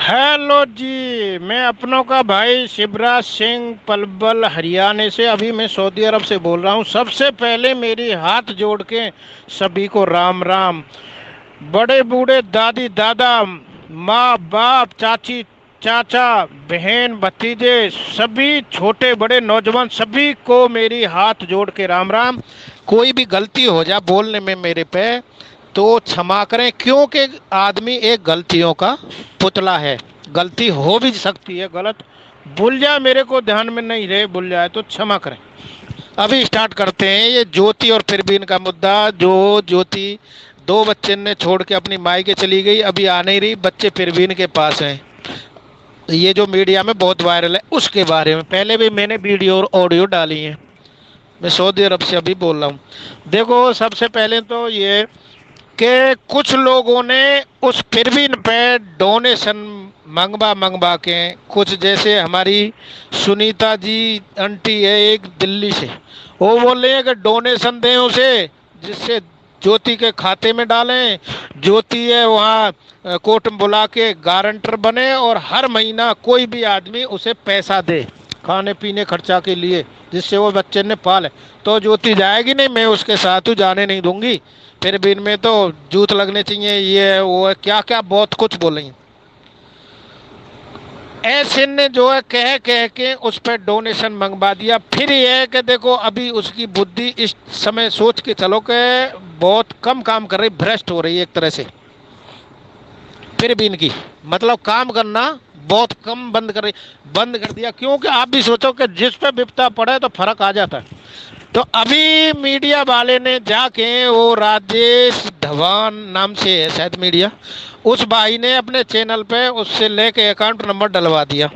Hello जी। मैं अपनों का भाई शिवराज सिंह पलवल हरियाणा से अभी मैं सऊदी अरब से बोल रहा हूँ। सबसे पहले मेरी हाथ जोड़ के सभी को राम राम। बड़े बूढ़े, दादी दादा, माँ बाप, चाची चाचा, बहन भतीजे, सभी छोटे बड़े नौजवान, सभी को मेरी हाथ जोड़ के राम राम। कोई भी गलती हो जाए बोलने में मेरे पे तो क्षमा करें, क्योंकि आदमी एक गलतियों का पुतला है। गलती हो भी सकती है, गलत भूल जाए, मेरे को ध्यान में नहीं रहे, भूल जाए तो क्षमा करें। अभी स्टार्ट करते हैं ये ज्योति और फिरबीन का मुद्दा। जो ज्योति दो बच्चे ने छोड़ के अपनी माई के चली गई, अभी आ नहीं रही, बच्चे फिरबीन के पास हैं। ये जो मीडिया में बहुत वायरल है, उसके बारे में पहले भी मैंने वीडियो और ऑडियो डाली है। मैं सऊदी अरब से अभी बोल रहा हूँ। देखो, सबसे पहले तो ये कि कुछ लोगों ने उस फिरबीन पे डोनेशन मंगवा मंगवा के, कुछ जैसे हमारी सुनीता जी आंटी है एक दिल्ली से, वो बोल रहे हैं कि डोनेशन दें उसे, जिससे ज्योति के खाते में डालें। ज्योति है वहाँ कोर्ट में बुला के गारंटर बने और हर महीना कोई भी आदमी उसे पैसा दे खाने पीने खर्चा के लिए, जिससे वो बच्चे ने पाले। तो ज्योति जाएगी नहीं, मैं उसके साथ ही जाने नहीं दूंगी। फिर भी इनमें तो जूत लगने चाहिए, ये है वो है, क्या क्या बहुत कुछ बोलेंगे। ऐसे ने जो है कह कह के उस पर डोनेशन मंगवा दिया। फिर ये है कि देखो, अभी उसकी बुद्धि इस समय सोच के चलो कि बहुत कम काम कर रही, भ्रष्ट हो रही है एक तरह से। फिर भी इनकी मतलब काम करना बहुत कम बंद कर दिया। क्योंकि आप भी सोचो कि जिस पे विपदा पड़े तो फर्क आ जाता है। तो अभी मीडिया वाले ने जाके, वो राजेश धवान नाम से है शायद मीडिया, उस भाई ने अपने चैनल पे उससे लेके अकाउंट नंबर डलवा दिया।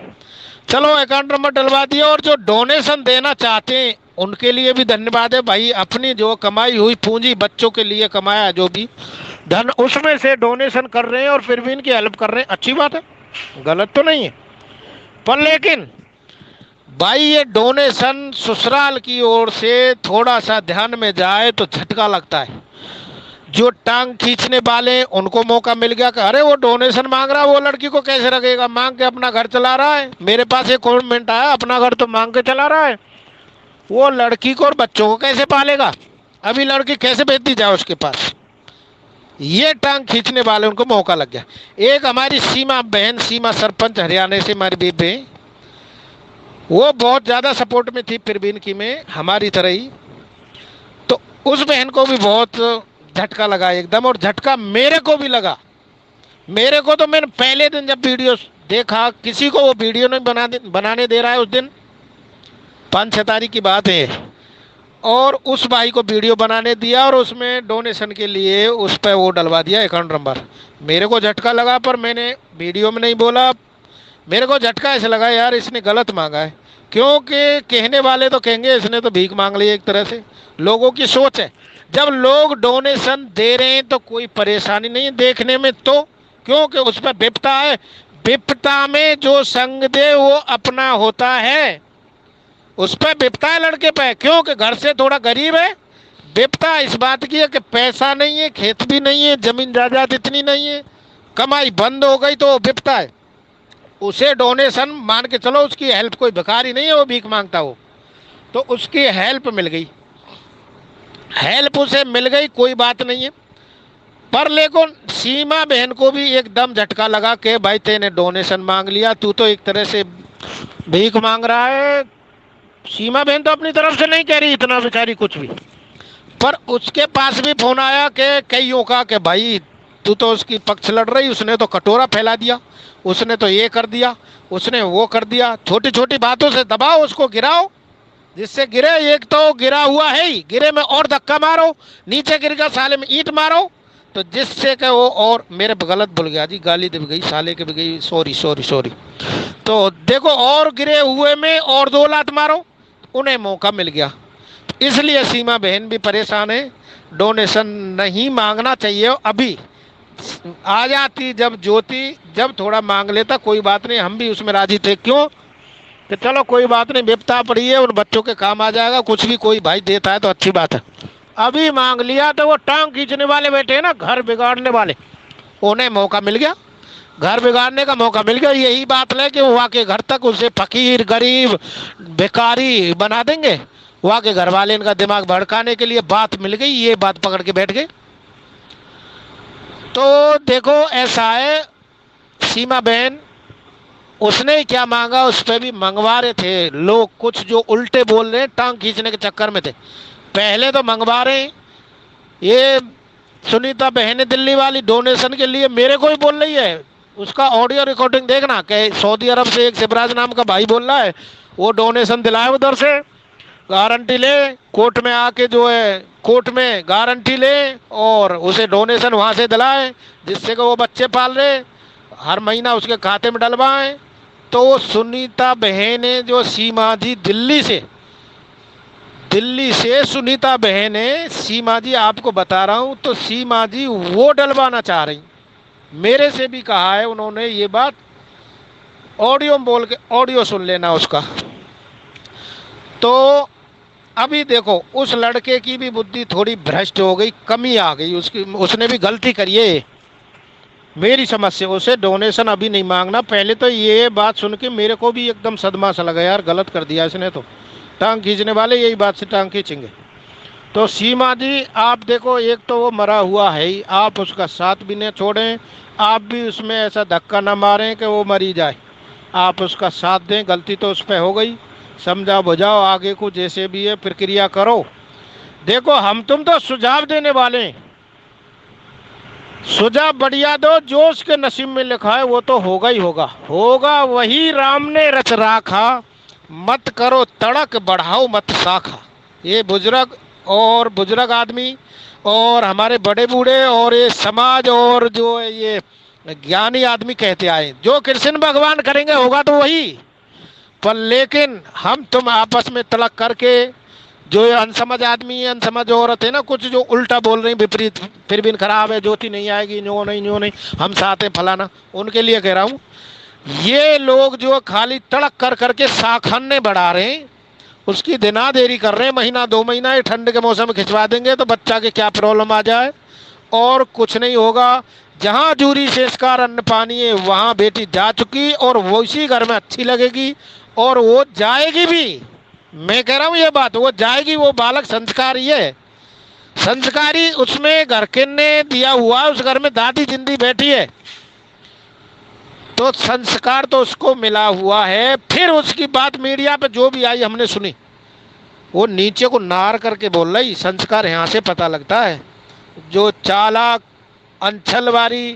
चलो अकाउंट नंबर डलवा दिया, और जो डोनेशन देना चाहते हैं उनके लिए भी धन्यवाद है भाई। अपनी जो कमाई हुई पूंजी, बच्चों के लिए कमाया जो भी धन, उसमें से डोनेशन कर रहे हैं और फिर भी इनकी हेल्प कर रहे हैं, अच्छी बात है, गलत तो नहीं है। पर लेकिन भाई, ये डोनेशन ससुराल की ओर से थोड़ा सा ध्यान में जाए तो झटका लगता है। जो टांग खींचने वाले उनको मौका मिल गया कि अरे वो डोनेशन मांग रहा है, वो लड़की को कैसे रखेगा, मांग के अपना घर चला रहा है। मेरे पास एक कमेंट आया, अपना घर तो मांग के चला रहा है, वो लड़की को और बच्चों को कैसे पालेगा, अभी लड़की कैसे भेज दी जाए उसके पास। ये टांग खींचने वाले उनको मौका लग गया। एक हमारी सीमा बहन, सीमा सरपंच हरियाणा से, हमारी बीबी, वो बहुत ज़्यादा सपोर्ट में थी फिरबीन की, में हमारी तरह ही। तो उस बहन को भी बहुत झटका लगा एकदम, और झटका मेरे को भी लगा। मेरे को तो मैंने पहले दिन जब वीडियो देखा, किसी को वो वीडियो नहीं बनाने दे रहा है उस दिन, 5-6 तारीख की बात है, और उस भाई को वीडियो बनाने दिया और उसमें डोनेशन के लिए उस पर वो डलवा दिया अकाउंट नंबर। मेरे को झटका लगा, पर मैंने वीडियो में नहीं बोला। मेरे को झटका ऐसे लगा, यार इसने गलत मांगा है। क्योंकि कहने वाले तो कहेंगे इसने तो भीख मांग ली, एक तरह से लोगों की सोच है। जब लोग डोनेशन दे रहे हैं तो कोई परेशानी नहीं है देखने में, तो क्योंकि उस पर विपदा है। विपदा में जो संग दे वो अपना होता है, उस पर विपदा है लड़के पे, क्योंकि घर से थोड़ा गरीब है। विपदा इस बात की है कि पैसा नहीं है, खेत भी नहीं है, जमीन जायदाद इतनी नहीं है, कमाई बंद हो गई, तो विपदा है। उसे डोनेशन मान के चलो, उसकी हेल्प, कोई भिखारी नहीं है वो भीख मांगता हो, तो उसकी हेल्प मिल गई, हेल्प उसे मिल गई, कोई बात नहीं है। पर लेकिन सीमा बहन को भी एकदम झटका लगा कि भाई तेने डोनेशन मांग लिया, तू तो एक तरह से भीख मांग रहा है। सीमा बहन तो अपनी तरफ से नहीं कह रही इतना बेचारी कुछ भी, पर उसके पास भी फोन आया कि कईयों का कि भाई तू तो उसकी पक्ष लड़ रही, उसने तो कटोरा फैला दिया, उसने तो ये कर दिया, उसने वो कर दिया। छोटी छोटी बातों से दबाओ उसको, गिराओ, जिससे गिरे। एक तो गिरा हुआ है ही, गिरे में और धक्का मारो, नीचे गिर गया साले में ईंट मारो, तो जिससे कि वो, और मेरे गलत भूल गया जी, गाली दे गई, साले के भी गई, सॉरी सॉरी सॉरी। तो देखो, और गिरे हुए में और 2 लात मारो, उन्हें मौका मिल गया। इसलिए सीमा बहन भी परेशान है। डोनेशन नहीं मांगना चाहिए। अभी आ जाती जब ज्योति, जब थोड़ा मांग लेता, कोई बात नहीं, हम भी उसमें राजी थे। क्यों कि चलो कोई बात नहीं, विपदा पड़ी है, उन बच्चों के काम आ जाएगा, कुछ भी कोई भाई देता है तो अच्छी बात है। अभी मांग लिया तो वो टांग खींचने वाले बैठे हैं ना, घर बिगाड़ने वाले, उन्हें मौका मिल गया। घर बिगाड़ने का मौका मिल गया। यही बात ले कि वहाँ के घर तक उसे फकीर, गरीब, भिखारी बना देंगे। वहाँ के घर वाले इनका दिमाग भड़काने के लिए बात मिल गई, ये बात पकड़ के बैठ गए। तो देखो ऐसा है, सीमा बहन उसने क्या मांगा उस पर भी मंगवा रहे थे लोग, कुछ जो उल्टे बोल रहे हैं टांग खींचने के चक्कर में थे। पहले तो मंगवा रहे हैं, ये सुनीता बहन दिल्ली वाली डोनेशन के लिए मेरे को ही बोल रही है। उसका ऑडियो रिकॉर्डिंग देखना कि सऊदी अरब से एक शिवराज नाम का भाई बोल रहा है वो डोनेशन दिलाए, उधर से गारंटी ले, कोर्ट में आके जो है कोर्ट में गारंटी ले और उसे डोनेशन वहाँ से दिलाए, जिससे कि वो बच्चे पाल रहे हर महीना उसके खाते में डलवाएं। तो सुनीता बहन जो सीमा जी दिल्ली से सुनीता बहन है, सीमा जी आपको बता रहा हूँ, तो सीमा जी वो डलवाना चाह रही। मेरे से भी कहा है उन्होंने ये बात, ऑडियो में बोल के, ऑडियो सुन लेना उसका। तो अभी देखो उस लड़के की भी बुद्धि थोड़ी भ्रष्ट हो गई, कमी आ गई उसकी, उसने भी गलती करी है। मेरी समझ से उसे डोनेशन अभी नहीं मांगना। पहले तो ये बात सुन के मेरे को भी एकदम सदमा सा लगा, यार गलत कर दिया इसने, तो टांग खींचने वाले यही बात से टांग खींचेंगे। तो सीमा जी आप देखो, एक तो वो मरा हुआ है ही, आप उसका साथ भी न छोड़ें, आप भी उसमें ऐसा धक्का न मारें कि वो मरी जाए, आप उसका साथ दें। गलती तो उस पर हो गई, समझा बुझाओ, आगे को जैसे भी है प्रक्रिया करो। देखो हम तुम तो सुझाव देने वाले हैं, सुझाव बढ़िया दो, जो उसके नसीब में लिखा है वो तो होगा ही होगा, होगा वही राम ने रच राखा, मत करो तड़क बढ़ाओ मत शाखा। ये बुजुर्ग आदमी और हमारे बड़े बूढ़े और ये समाज और जो ये ज्ञानी आदमी कहते आए, जो कृष्ण भगवान करेंगे होगा तो वही। पर लेकिन हम तुम आपस में तड़क करके, जो अनसमझ आदमी है, अनसमझ औरत है ना, कुछ जो उल्टा बोल रही विपरीत, फिर भी खराब है, ज्योति नहीं आएगी, न्यो नहीं हम साथ हैं फलाना, उनके लिए कह रहा हूँ। ये लोग जो खाली तड़क कर करके साखन्ने बढ़ा रहे हैं, उसकी दिना देरी कर रहे हैं, महीना 2 महीना ठंड के मौसम में खिंचवा देंगे तो बच्चा के क्या प्रॉब्लम आ जाए, और कुछ नहीं होगा। जहाँ जूरी संस्कार अन्न पानी है वहाँ बेटी जा चुकी और वो इसी घर में अच्छी लगेगी और वो जाएगी भी। मैं कह रहा हूँ ये बात, वो जाएगी, वो बालक संस्कारी है, संस्कारी उसमें घर के ने दिया हुआ है, उस घर में दादी जिंदी बैठी है तो संस्कार तो उसको मिला हुआ है। फिर उसकी बात मीडिया पे जो भी आई हमने सुनी, वो नीचे को नार करके बोल रही, संस्कार यहाँ से पता लगता है। जो चालाक अंचलवारी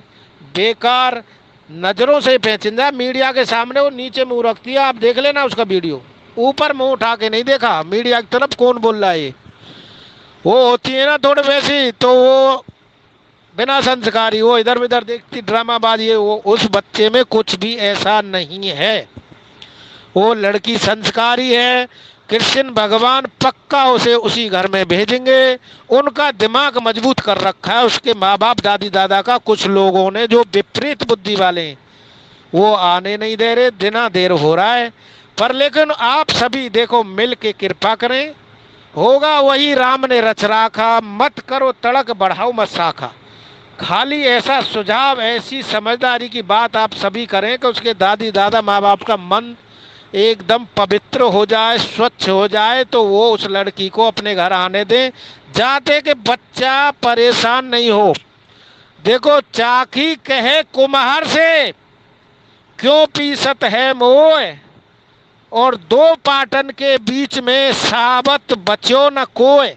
बेकार नजरों से पेचिंदा मीडिया के सामने वो नीचे मुंह रखती है। आप देख लेना उसका वीडियो, ऊपर मुंह उठा के नहीं देखा मीडिया की तरफ कौन बोल रहा है। वो होती है ना थोड़े वैसी, तो वो बिना संस्कारी, वो इधर उधर देखती ड्रामाबाजी है। वो उस बच्चे में कुछ भी ऐसा नहीं है, वो लड़की संस्कारी है। कृष्ण भगवान पक्का उसे उसी घर में भेजेंगे, उनका दिमाग मजबूत कर रखा है उसके माँ बाप दादी दादा का। कुछ लोगों ने जो विपरीत बुद्धि वाले हैं वो आने नहीं दे रहे, दिना देर हो रहा है। पर लेकिन आप सभी देखो मिल के कृपा करें, होगा वही राम ने रच राखा, मत करो तड़क बढ़ाओ मत शाखा। खाली ऐसा सुझाव, ऐसी समझदारी की बात आप सभी करें कि उसके दादी दादा माँ बाप का मन एकदम पवित्र हो जाए, स्वच्छ हो जाए, तो वो उस लड़की को अपने घर आने दें, जाते कि बच्चा परेशान नहीं हो। देखो चाकी कहे कुम्हार से, क्यों पीसत है मोह, और 2 पाटन के बीच में साबत बच्यो न कोय।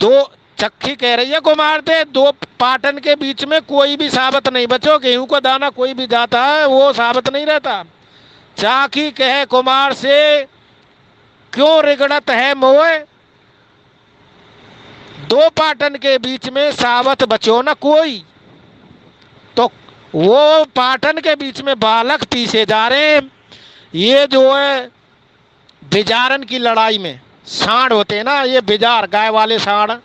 दो चक्की कह रही है कुम्हार से, 2 पाटन के बीच में कोई भी साबत नहीं बचो। गेहूं का दाना कोई भी जाता है वो साबत नहीं रहता। चाकी कहे कुमार से, क्यों रिगड़त है मोह, 2 पाटन के बीच में साबत बचो न कोई। तो वो पाटन के बीच में बालक पीछे जा रहे हैं। ये जो है बिजारन की लड़ाई में सांड होते हैं ना, ये बिजार गाय वाले सांड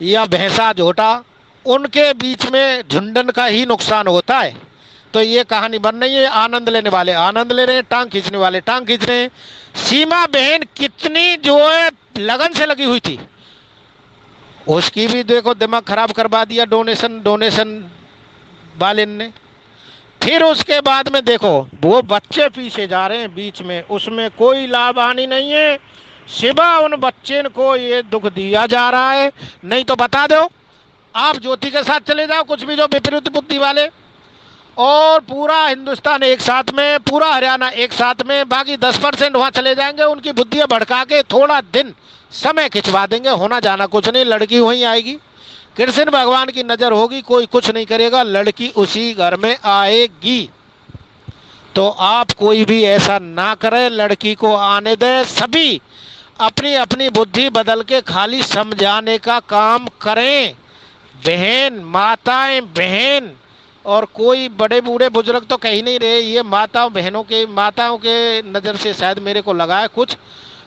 या भैंसा झोटा, उनके बीच में झुंडन का ही नुकसान होता है। तो ये कहानी बन रही है, आनंद लेने वाले आनंद ले रहे हैं, टांग खींचने वाले टांग खींच रहे हैं। सीमा बहन कितनी जो है लगन से लगी हुई थी, उसकी भी देखो दिमाग खराब करवा दिया डोनेशन वाले ने। फिर उसके बाद में देखो वो बच्चे पीछे जा रहे हैं बीच में, उसमें कोई लाभ हानि नहीं है, सिवा उन बच्चे को ये दुख दिया जा रहा है। नहीं तो बता दो आप ज्योति के साथ चले जाओ, कुछ भी जो विपरीत बुद्धि वाले, और पूरा हिंदुस्तान एक साथ में, पूरा हरियाणा एक साथ में, बाकी 10% वहां चले जाएंगे, उनकी बुद्धियां भड़का के थोड़ा दिन समय खिंचवा देंगे, होना जाना कुछ नहीं, लड़की वहीं आएगी, कृष्ण भगवान की नजर होगी, कोई कुछ नहीं करेगा, लड़की उसी घर में आएगी। तो आप कोई भी ऐसा ना करे, लड़की को आने दे, सभी अपनी अपनी बुद्धि बदल के खाली समझाने का काम करें। बहन, माताएं बहन, और कोई बड़े बूढ़े बुजुर्ग तो कह ही नहीं रहे, ये माताओं के नज़र से शायद मेरे को लगा है कुछ,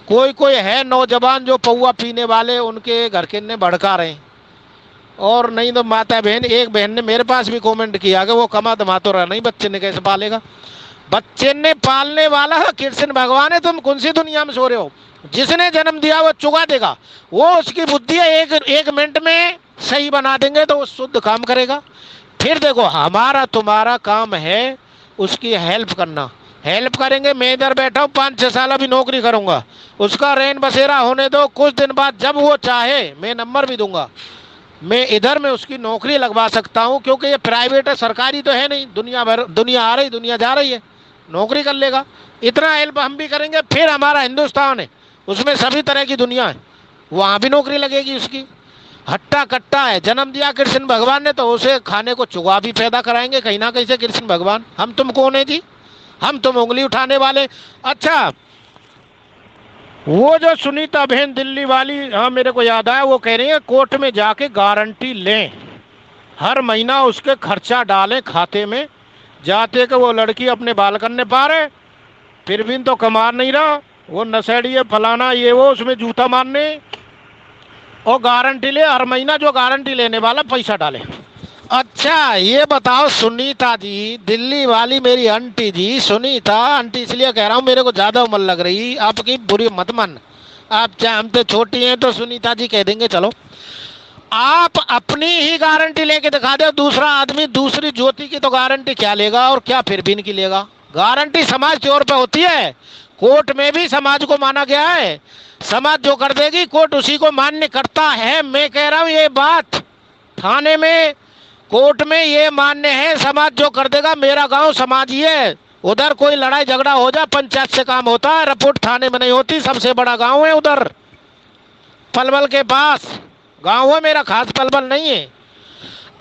कोई है नौजवान जो पौवा पीने वाले, उनके घर के ने भड़का रहे हैं। और नहीं तो माता बहन, एक बहन ने मेरे पास भी कमेंट किया कि वो कमा दमा तो रहा नहीं, बच्चे ने कैसे पालेगा, बच्चे ने पालने वाला कृष्ण भगवान है, तुम कौन सी दुनिया में सो रहे हो। जिसने जन्म दिया वो चुका देगा, वो उसकी बुद्धि एक मिनट में सही बना देंगे तो वो शुद्ध काम करेगा। फिर देखो हमारा तुम्हारा काम है उसकी हेल्प करना, हेल्प करेंगे। मैं इधर बैठा हूँ 5-6 साल अभी नौकरी करूंगा, उसका रैन बसेरा होने दो, कुछ दिन बाद जब वो चाहे मैं नंबर भी दूंगा, मैं इधर में उसकी नौकरी लगवा सकता हूँ, क्योंकि ये प्राइवेट है, सरकारी तो है नहीं। दुनिया आ रही, दुनिया जा रही है, नौकरी कर लेगा। इतना हेल्प हम भी करेंगे। फिर हमारा हिंदुस्तान है, उसमें सभी तरह की दुनिया है, वहाँ भी नौकरी लगेगी उसकी। हट्टा कट्टा है, जन्म दिया कृष्ण भगवान ने तो उसे खाने को चुगा भी पैदा कराएंगे कहीं ना कहीं से कृष्ण भगवान। हम तुम कौन है जी, हम तुम उंगली उठाने वाले। अच्छा, वो जो सुनीता बहन दिल्ली वाली, हाँ मेरे को याद आया, वो कह रही है कोर्ट में जाके गारंटी लें, हर महीना उसके खर्चा डालें खाते में, जाते कि वो लड़की अपने बाल करने पा रहे, फिर भी तो कमा नहीं रहा, वो नशेड़ी है, फलाना ये वो, उसमें जूता मारने, और गारंटी ले, हर महीना जो गारंटी लेने वाला पैसा डाले। अच्छा ये बताओ सुनीता जी, दिल्ली वाली मेरी आंटी जी, सुनीता आंटी इसलिए कह रहा हूँ, मेरे को ज्यादा उम्र लग रही, आपकी बुरी मत मन, आप चाहे हम तो छोटी हैं तो सुनीता जी कह देंगे चलो। आप अपनी ही गारंटी लेके दिखा दो, दूसरा आदमी दूसरी ज्योति की तो गारंटी क्या लेगा, और क्या फिर भी इनकी लेगा। गारंटी समाज की ओर पे होती है, कोर्ट में भी समाज को माना गया है, समाज जो कर देगी कोर्ट उसी को मान्य करता है। मैं कह रहा हूँ ये बात थाने में, कोर्ट में ये मान्य है, समाज जो कर देगा। मेरा गांव समाज ही है, उधर कोई लड़ाई झगड़ा हो जाए पंचायत से काम होता है, रिपोर्ट थाने में नहीं होती। सबसे बड़ा गांव है उधर पलवल के पास, गांव है मेरा, खास पलवल नहीं है।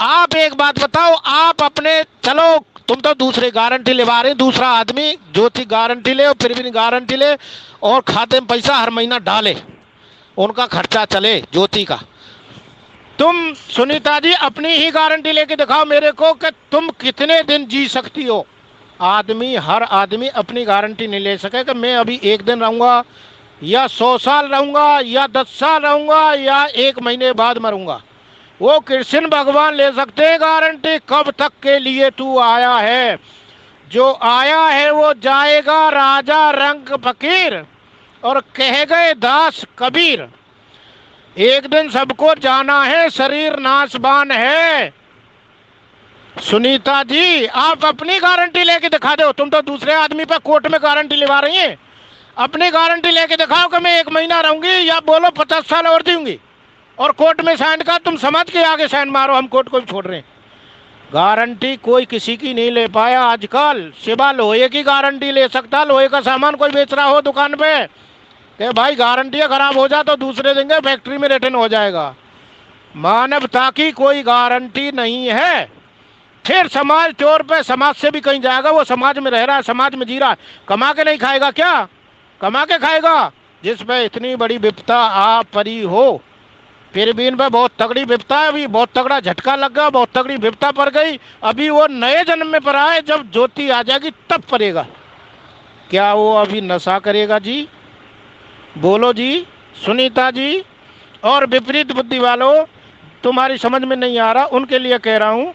आप एक बात बताओ, आप अपने, चलो तुम तो दूसरे गारंटी लेवा रहे, दूसरा आदमी ज्योति गारंटी ले और फिर भी गारंटी ले और खाते में पैसा हर महीना डाले, उनका खर्चा चले ज्योति का। तुम सुनीता जी अपनी ही गारंटी लेके दिखाओ मेरे को कि तुम कितने दिन जी सकती हो। हर आदमी अपनी गारंटी नहीं ले सके कि मैं अभी 1 दिन रहूंगा या 100 साल रहूंगा या 10 साल रहूंगा या 1 महीने बाद मरूंगा। वो कृष्ण भगवान ले सकते हैं गारंटी, कब तक के लिए तू आया है। जो आया है वो जाएगा, राजा रंग फकीर, और कह गए दास कबीर, एक दिन सबको जाना है, शरीर नाशवान है। सुनीता जी आप अपनी गारंटी लेके दिखा दो, तुम तो दूसरे आदमी पर कोर्ट में गारंटी लिवा रही हैं। अपनी गारंटी लेके दिखाओ कि मैं 1 महीना रहूंगी या बोलो 50 साल और दूंगी, और कोर्ट में साइन का तुम समझ के आगे साइन मारो, हम कोर्ट को भी छोड़ रहे हैं। गारंटी कोई किसी की नहीं ले पाया आजकल, सिवा लोहे की गारंटी ले सकता। लोहे का सामान कोई बेच रहा हो दुकान पे, कि भाई गारंटी खराब हो जाए तो दूसरे देंगे, फैक्ट्री में रिटर्न हो जाएगा। मानवता की कोई गारंटी नहीं है। फिर समाज चोर पे, समाज से भी कहीं जाएगा, वो समाज में रह रहा है, समाज में जी रहा है, कमा के नहीं खाएगा क्या? कमा के खाएगा। जिस पे इतनी बड़ी विपदा आ परी हो, फिर भी इन पर बहुत तगड़ी विपदा है, अभी बहुत तगड़ा झटका लग गया, बहुत तगड़ी विपदा पड़ गई। अभी वो नए जन्म में पड़ा है, जब ज्योति आ जाएगी तब पड़ेगा। क्या वो अभी नशा करेगा जी? बोलो जी सुनीता जी। और विपरीत बुद्धि वालों, तुम्हारी समझ में नहीं आ रहा, उनके लिए कह रहा हूँ,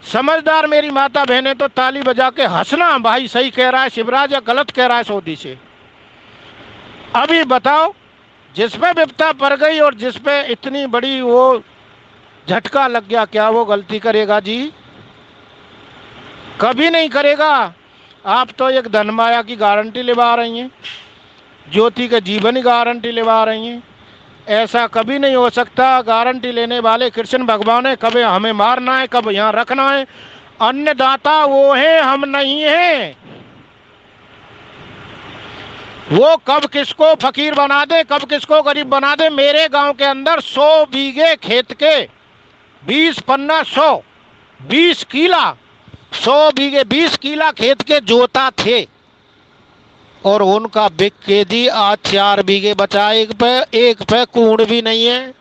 समझदार मेरी माता बहनें तो ताली बजा के हंसना, भाई सही कह रहा है शिवराज या गलत कह रहा है सऊदी से। अभी बताओ, जिस पे विपदा पड़ गई और जिस पे इतनी बड़ी वो झटका लग गया, क्या वो गलती करेगा जी? कभी नहीं करेगा। आप तो एक धनमाया की गारंटी लेवा रही हैं, ज्योति के जीवन की गारंटी लेवा रही हैं। ऐसा कभी नहीं हो सकता। गारंटी लेने वाले कृष्ण भगवान है। कभी हमें मारना है, कब यहाँ रखना है। अन्नदाता वो है, हम नहीं हैं। वो कब किसको फकीर बना दे, कब किसको गरीब बना दे। मेरे गांव के अंदर 100 बीघे खेत के 20 पन्ना 100 20 किला 100 बीघे 20 किला खेत के जोता थे और उनका बिक के जी आज 4 बीघे बचा। एक पे कूड़ भी नहीं है।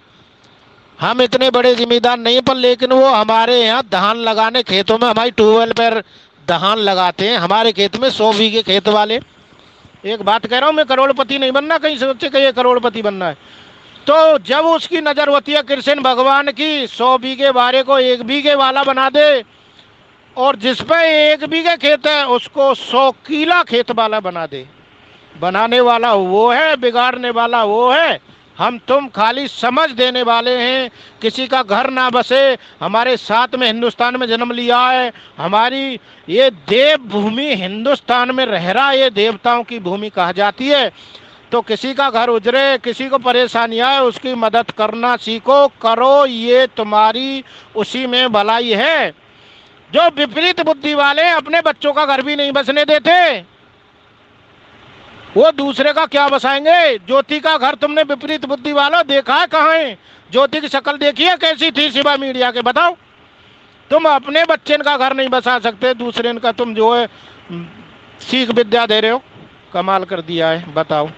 हम इतने बड़े जिम्मेदार नहीं पर लेकिन वो हमारे यहाँ धान लगाने खेतों में हमारी ट्यूबवेल पर धान लगाते हैं। हमारे खेत में 100 बीघे खेत वाले। एक बात कह रहा हूँ, मैं करोड़पति नहीं बनना, कहीं सोचे कि ये करोड़पति बनना है। तो जब उसकी नजर होती है कृष्ण भगवान की, 100 बीघे बारे को 1 बीघे वाला बना दे और जिस पे 1 बीघे खेत है उसको 100 किला खेत वाला बना दे। बनाने वाला वो है, बिगाड़ने वाला वो है। हम तुम खाली समझ देने वाले हैं। किसी का घर ना बसे। हमारे साथ में हिंदुस्तान में जन्म लिया है। हमारी ये देव भूमि हिंदुस्तान में रह रहा, ये देवताओं की भूमि कहा जाती है। तो किसी का घर उजरे, किसी को परेशानी आए, उसकी मदद करना सीखो, करो, ये तुम्हारी उसी में भलाई है। जो विपरीत बुद्धि वाले अपने बच्चों का घर भी नहीं बसने देते, वो दूसरे का क्या बसाएंगे। ज्योति का घर तुमने विपरीत बुद्धि वाला देखा है कहाँ है? ज्योति की शक्ल देखी है कैसी थी सिवा मीडिया के? बताओ। तुम अपने बच्चे का घर नहीं बसा सकते, दूसरे का तुम जो है सीख विद्या दे रहे हो। कमाल कर दिया है। बताओ।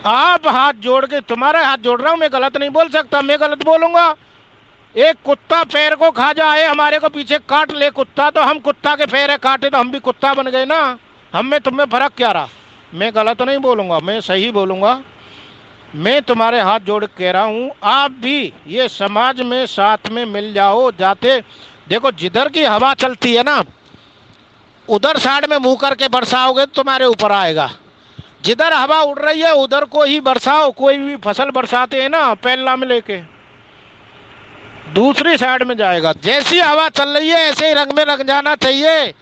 आप हाथ जोड़ के, तुम्हारे हाथ जोड़ रहा हूं, मैं गलत नहीं बोल सकता। मैं गलत बोलूंगा? एक कुत्ता पैर को खा जाए, हमारे को पीछे काट ले कुत्ता, तो हम कुत्ता के पैर काटे तो हम भी कुत्ता बन गए ना। हम में तुम्हें फर्क क्या रहा? मैं गलत नहीं बोलूंगा, मैं सही बोलूंगा। मैं तुम्हारे हाथ जोड़ के कह रहा हूँ, आप भी ये समाज में साथ में मिल जाओ। जाते देखो, जिधर की हवा चलती है ना, उधर साइड में मुंह करके बरसाओगे तो तुम्हारे ऊपर आएगा। जिधर हवा उड़ रही है उधर को ही बरसाओ। कोई भी फसल बरसाते हैं ना, पहला में लेके दूसरी साइड में जाएगा। जैसी हवा चल रही है ऐसे ही रंग में रंग जाना चाहिए।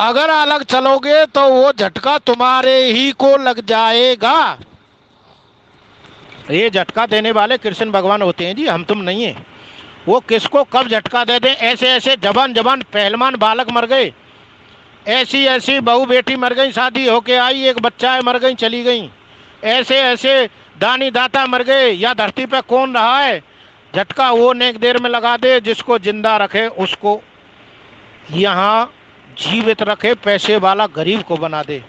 अगर अलग चलोगे तो वो झटका तुम्हारे ही को लग जाएगा। ये झटका देने वाले कृष्ण भगवान होते हैं जी, हम तुम नहीं है। वो किसको कब झटका दे दें। ऐसे ऐसे जवान जवान पहलवान बालक मर गए, ऐसी ऐसी बहू बेटी मर गई, शादी होके आई, एक बच्चा है, मर गई चली गई। ऐसे ऐसे दानी दाता मर गए। या धरती पे कौन रहा है? झटका वो नेक देर में लगा दे जिसको जिंदा रखे, उसको यहाँ जीवित रखे, पैसे वाला गरीब को बना दे।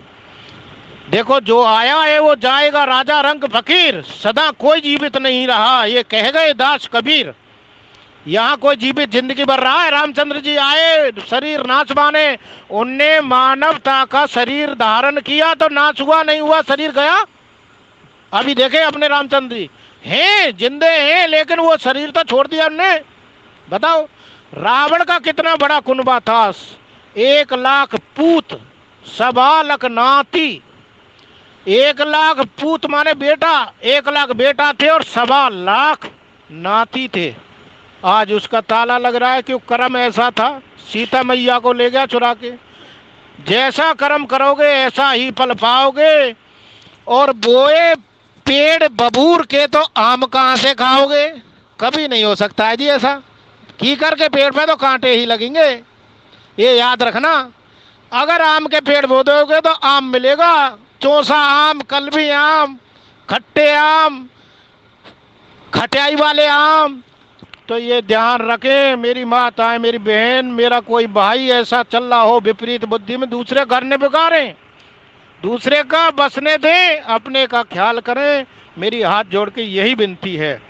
देखो, जो आया है वो जाएगा, राजा रंग फकीर, सदा कोई जीवित नहीं रहा, ये कह गए दास कबीर। यहाँ कोई जीवित जिंदगी भर रहा है? रामचंद्र जी आए, शरीर नाच माने, उनने मानवता का शरीर धारण किया तो नाच हुआ, नहीं हुआ शरीर गया। अभी देखे अपने रामचंद्र जी हैं, जिंदे हैं, लेकिन वो शरीर तो छोड़ दिया उनने। बताओ, रावण का कितना बड़ा कुनबा था। 1 लाख पूत, 1.25 लाख नाती। 1 लाख पूत माने बेटा, 1 लाख बेटा थे और 1.25 लाख नाती थे। आज उसका ताला लग रहा है, क्यों? कर्म ऐसा था। सीता मैया को ले गया चुरा के। जैसा कर्म करोगे ऐसा ही फल पाओगे। और बोए पेड़ बबूर के तो आम कहाँ से खाओगे? कभी नहीं हो सकता है जी ऐसा। की करके पेड़ पे तो कांटे ही लगेंगे, ये याद रखना। अगर आम के पेड़ बो दोगे तो आम मिलेगा। चौसा आम, कलमी आम, खट्टे आम, खटाई वाले आम। तो ये ध्यान रखें मेरी माताएं, मेरी बहन, मेरा कोई भाई ऐसा चल रहा हो विपरीत बुद्धि में, दूसरे घर ने बिगाड़े, दूसरे का बसने दें, अपने का ख्याल करें। मेरी हाथ जोड़ के यही विनती है।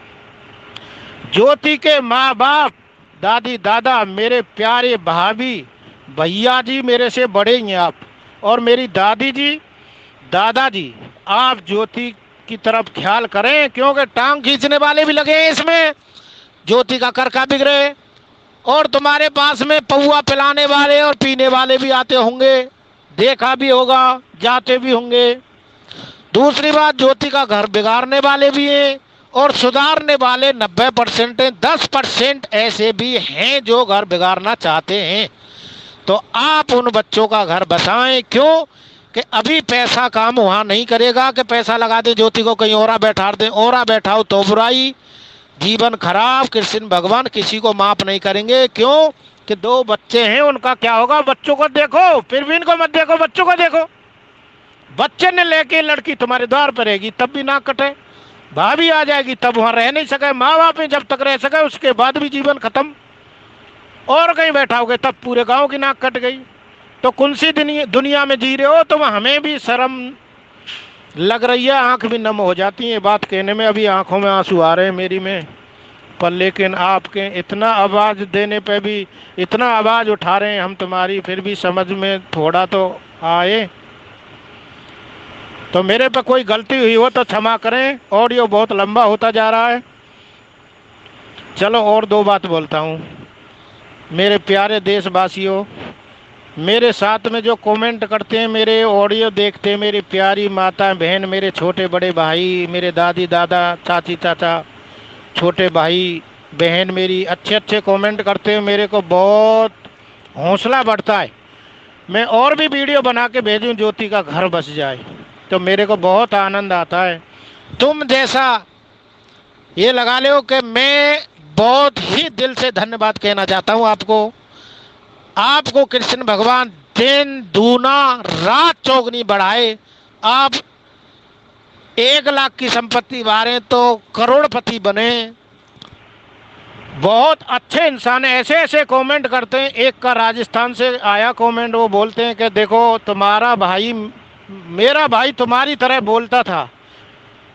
ज्योति के माँ बाप, दादी दादा, मेरे प्यारे भाभी भैया जी, मेरे से बड़े हैं आप, और मेरी दादी जी दादाजी, आप ज्योति की तरफ ख्याल करें, क्योंकि टांग खींचने वाले भी लगे हैं इसमें। ज्योति का करका बिगड़े और तुम्हारे पास में पौआ पिलाने वाले और पीने वाले भी आते होंगे, देखा भी होगा, जाते भी होंगे। दूसरी बात, ज्योति का घर बिगाड़ने वाले भी हैं और सुधारने वाले 90% हैं। 10% ऐसे भी हैं जो घर बिगाड़ना चाहते हैं। तो आप उन बच्चों का घर बसाएं। क्यों कि अभी पैसा काम वहां नहीं करेगा कि पैसा लगा दे ज्योति को कहीं और बैठा दे, और बैठाओ तो बुराई, जीवन खराब। कृष्ण भगवान किसी को माफ नहीं करेंगे। क्यों कि 2 बच्चे हैं, उनका क्या होगा? बच्चों को देखो, फिर भी इनको मत देखो, बच्चों को देखो। बच्चे ने लेके लड़की तुम्हारे द्वार पर रहेगी तब भी नाक कटे, भाभी आ जाएगी तब वहां रह नहीं सके, माँ बाप जब तक रह सके उसके बाद भी जीवन खत्म, और कहीं बैठाओगे तब पूरे गांव की नाक कट गई। तो कौन सी दुनिया में जी रहे हो तुम? हमें भी शर्म लग रही है, आंख भी नम हो जाती है बात कहने में। अभी आंखों में आंसू आ रहे हैं मेरी में, पर लेकिन आपके इतना आवाज देने पे भी, इतना आवाज उठा रहे हैं हम तुम्हारी, फिर भी समझ में थोड़ा तो आए। तो मेरे पे कोई गलती हुई हो तो क्षमा करें। ऑडियो बहुत लंबा होता जा रहा है। चलो और 2 बात बोलता हूँ। मेरे प्यारे देशवासियों, मेरे साथ में जो कमेंट करते हैं, मेरे ऑडियो देखते हैं, मेरी प्यारी माता बहन, मेरे छोटे बड़े भाई, मेरे दादी दादा, चाची चाचा, छोटे भाई बहन मेरी अच्छे अच्छे कमेंट करते हैं, मेरे को बहुत हौसला बढ़ता है। मैं और भी वीडियो बना के भेजूं ज्योति का घर बस जाए तो मेरे को बहुत आनंद आता है। तुम जैसा ये लगा लो कि मैं बहुत ही दिल से धन्यवाद कहना चाहता हूँ आपको। आपको कृष्ण भगवान दिन दूना रात चौगनी बढ़ाए। आप 1 लाख की संपत्ति वारे तो करोड़पति बने। बहुत अच्छे इंसान है। ऐसे ऐसे कमेंट करते हैं। एक का राजस्थान से आया कमेंट, वो बोलते हैं कि देखो तुम्हारा भाई, मेरा भाई तुम्हारी तरह बोलता था,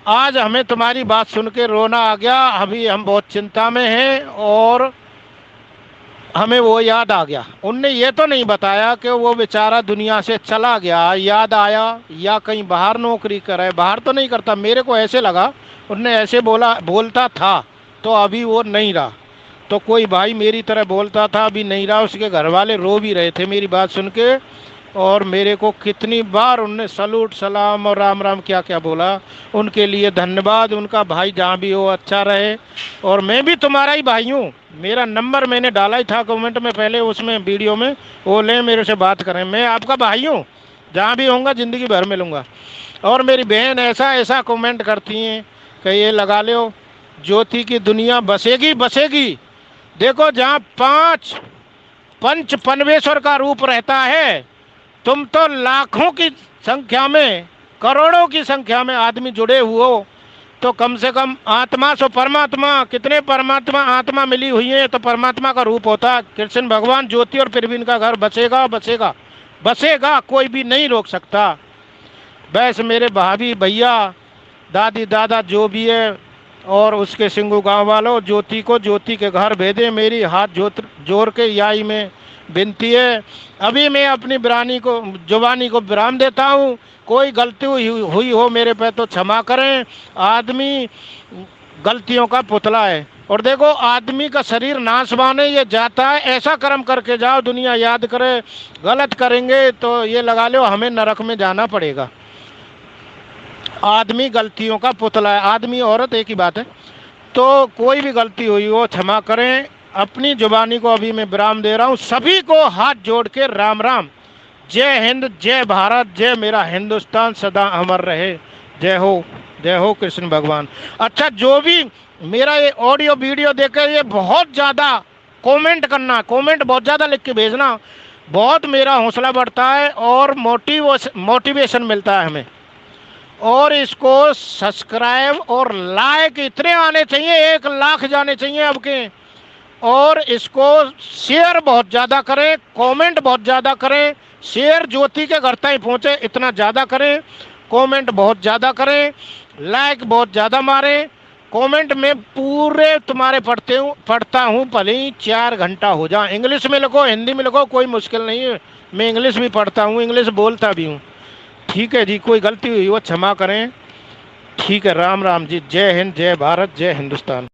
आज हमें तुम्हारी बात सुन के रोना आ गया। अभी हम बहुत चिंता में हैं और हमें वो याद आ गया। उनने ये तो नहीं बताया कि वो बेचारा दुनिया से चला गया, याद आया या कहीं बाहर नौकरी करे। बाहर तो नहीं करता, मेरे को ऐसे लगा उनने ऐसे बोलता था तो अभी वो नहीं रहा। तो कोई भाई मेरी तरह बोलता था, अभी नहीं रहा। उसके घर वाले रो भी रहे थे मेरी बात सुन के, और मेरे को कितनी बार उनने सलूट सलाम और राम राम क्या क्या बोला। उनके लिए धन्यवाद। उनका भाई जहाँ भी हो अच्छा रहे। और मैं भी तुम्हारा ही भाई हूँ। मेरा नंबर मैंने डाला ही था कमेंट में पहले, उसमें वीडियो में, वो ले मेरे से बात करें। मैं आपका भाई हूँ, जहाँ भी होऊंगा ज़िंदगी भर मिलूँगा। और मेरी बहन ऐसा ऐसा कमेंट करती हैं कि ये लगा लो ज्योति की दुनिया बसेगी बसेगी। देखो जहाँ 5 पंच परमेश्वर का रूप रहता है, तुम तो लाखों की संख्या में, करोड़ों की संख्या में आदमी जुड़े हुए हो, तो कम से कम आत्मा सो परमात्मा, कितने परमात्मा आत्मा मिली हुई है, तो परमात्मा का रूप होता है कृष्ण भगवान। ज्योति और फिर भी इनका घर बसेगा बसेगा बसेगा, कोई भी नहीं रोक सकता। बस मेरे भाभी भैया दादी दादा जो भी है, और उसके सिंगू गांव वालों, ज्योति को ज्योति के घर भेदे। मेरी हाथ जोड़ के याई में विनती है। अभी मैं अपनी जुबानी को विराम देता हूँ। कोई गलती हुई हो मेरे पे तो क्षमा करें। आदमी गलतियों का पुतला है। और देखो आदमी का शरीर नाशवान है, ये जाता है। ऐसा कर्म करके जाओ दुनिया याद करे। गलत करेंगे तो ये लगा लो हमें नरक में जाना पड़ेगा। आदमी गलतियों का पुतला है। आदमी औरत एक ही बात है। तो कोई भी गलती हुई हो क्षमा करें। अपनी जुबानी को अभी मैं विराम दे रहा हूँ। सभी को हाथ जोड़ के राम राम। जय हिंद, जय भारत, जय मेरा हिंदुस्तान सदा अमर रहे। जय हो कृष्ण भगवान। अच्छा, जो भी मेरा ये ऑडियो वीडियो देखे, ये बहुत ज़्यादा कमेंट करना, कमेंट बहुत ज़्यादा लिख के भेजना, बहुत मेरा हौसला बढ़ता है और मोटिवेशन मिलता है हमें। और इसको सब्सक्राइब और लाइक इतने आने चाहिए, 1 लाख जाने चाहिए अब के। और इसको शेयर बहुत ज़्यादा करें, कमेंट बहुत ज़्यादा करें। शेयर ज्योति के घर तक पहुँचे इतना ज़्यादा करें, कमेंट बहुत ज़्यादा करें, लाइक बहुत ज़्यादा मारें। कमेंट में पूरे तुम्हारे पढ़ता हूँ, भले ही 4 घंटा हो जाए। इंग्लिश में लिखो, हिंदी में लिखो, कोई मुश्किल नहीं है। मैं इंग्लिश भी पढ़ता हूँ, इंग्लिश बोलता भी हूँ। ठीक है जी, कोई गलती हुई वो क्षमा करें। ठीक है, राम राम जी। जय हिंद, जय भारत, जय हिंदुस्तान।